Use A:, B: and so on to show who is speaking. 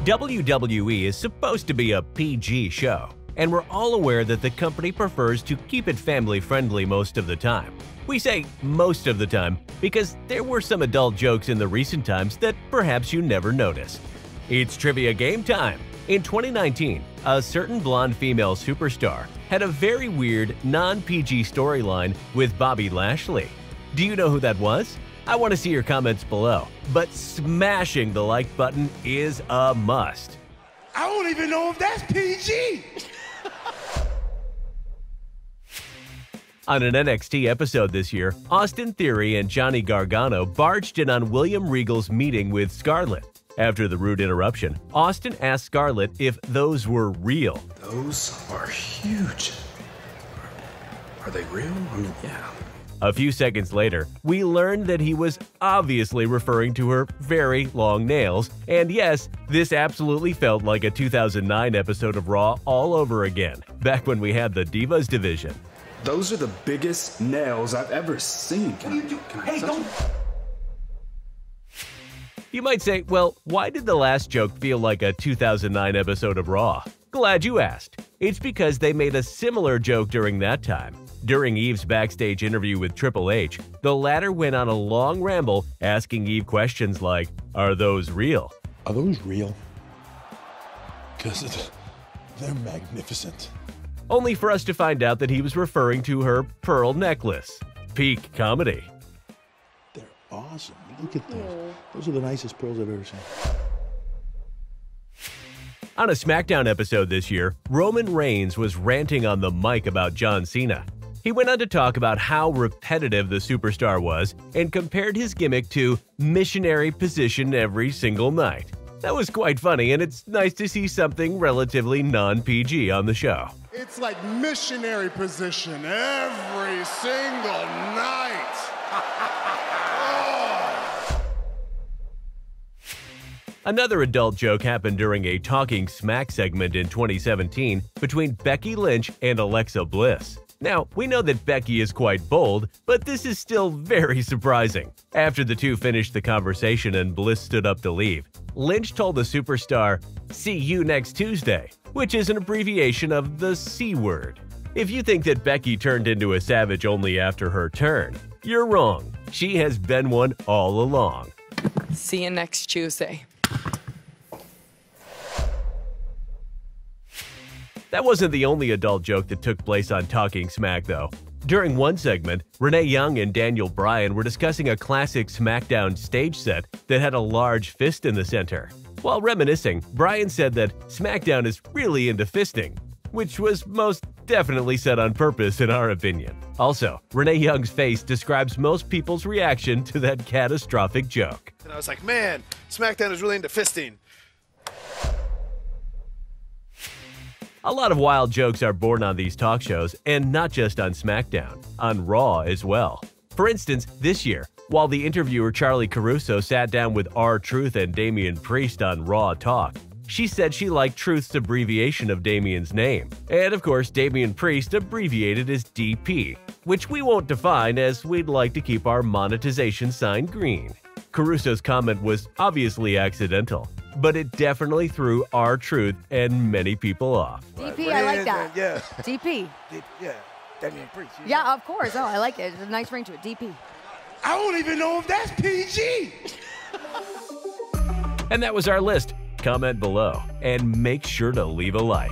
A: WWE is supposed to be a PG show, and we're all aware that the company prefers to keep it family-friendly most of the time. We say most of the time because there were some adult jokes in the recent times that perhaps you never noticed. It's trivia game time! In 2019, a certain blonde female superstar had a very weird, non-PG storyline with Bobby Lashley. Do you know who that was? I want to see your comments below, but smashing the like button is a must.
B: I don't even know if that's PG!
A: On an NXT episode this year, Austin Theory and Johnny Gargano barged in on William Regal's meeting with Scarlett. After the rude interruption, Austin asked Scarlett if those were real.
C: Those are huge. Are they real? Yeah.
A: A few seconds later, we learned that he was obviously referring to her very long nails, and yes, this absolutely felt like a 2009 episode of Raw all over again, back when we had the Divas division.
C: Those are the biggest nails I've ever seen.
B: What are you doing? Hey, don't...
A: You might say, well, why did the last joke feel like a 2009 episode of Raw? Glad you asked. It's because they made a similar joke during that time. During Eve's backstage interview with Triple H, the latter went on a long ramble asking Eve questions like, "Are those real?"
D: Are those real? Because they're magnificent.
A: Only for us to find out that he was referring to her pearl necklace. Peak comedy.
D: They're awesome. Look at those. Those are the nicest pearls I've ever seen.
A: On a SmackDown episode this year, Roman Reigns was ranting on the mic about John Cena. He went on to talk about how repetitive the superstar was and compared his gimmick to missionary position every single night. That was quite funny, and it's nice to see something relatively non-PG on the show.
B: It's like missionary position every single night.
A: Another adult joke happened during a Talking Smack segment in 2017 between Becky Lynch and Alexa Bliss. Now, we know that Becky is quite bold, but this is still very surprising. After the two finished the conversation and Bliss stood up to leave, Lynch told the superstar, "See you next Tuesday," which is an abbreviation of the C word. If you think that Becky turned into a savage only after her turn, you're wrong. She has been one all along.
E: See you next Tuesday.
A: That wasn't the only adult joke that took place on Talking Smack, though. During one segment, Renee Young and Daniel Bryan were discussing a classic SmackDown stage set that had a large fist in the center. While reminiscing, Bryan said that SmackDown is really into fisting, which was most definitely said on purpose in our opinion. Also, Renee Young's face describes most people's reaction to that catastrophic joke.
F: And I was like, man, SmackDown is really into fisting.
A: A lot of wild jokes are born on these talk shows, and not just on SmackDown, on Raw as well. For instance, this year, while the interviewer Charlie Caruso sat down with R-Truth and Damien Priest on Raw Talk, she said she liked Truth's abbreviation of Damien's name. And of course, Damien Priest abbreviated as DP, which we won't define as we'd like to keep our monetization sign green. Caruso's comment was obviously accidental, but it definitely threw R-Truth and many people off.
G: DP, I like that.
B: Yeah.
G: DP.
B: Yeah. Damien Priest.
G: Yeah, of course. Oh, I like it. There's a nice ring to it. DP.
B: I don't even know if that's PG!
A: And that was our list. Comment below and make sure to leave a like.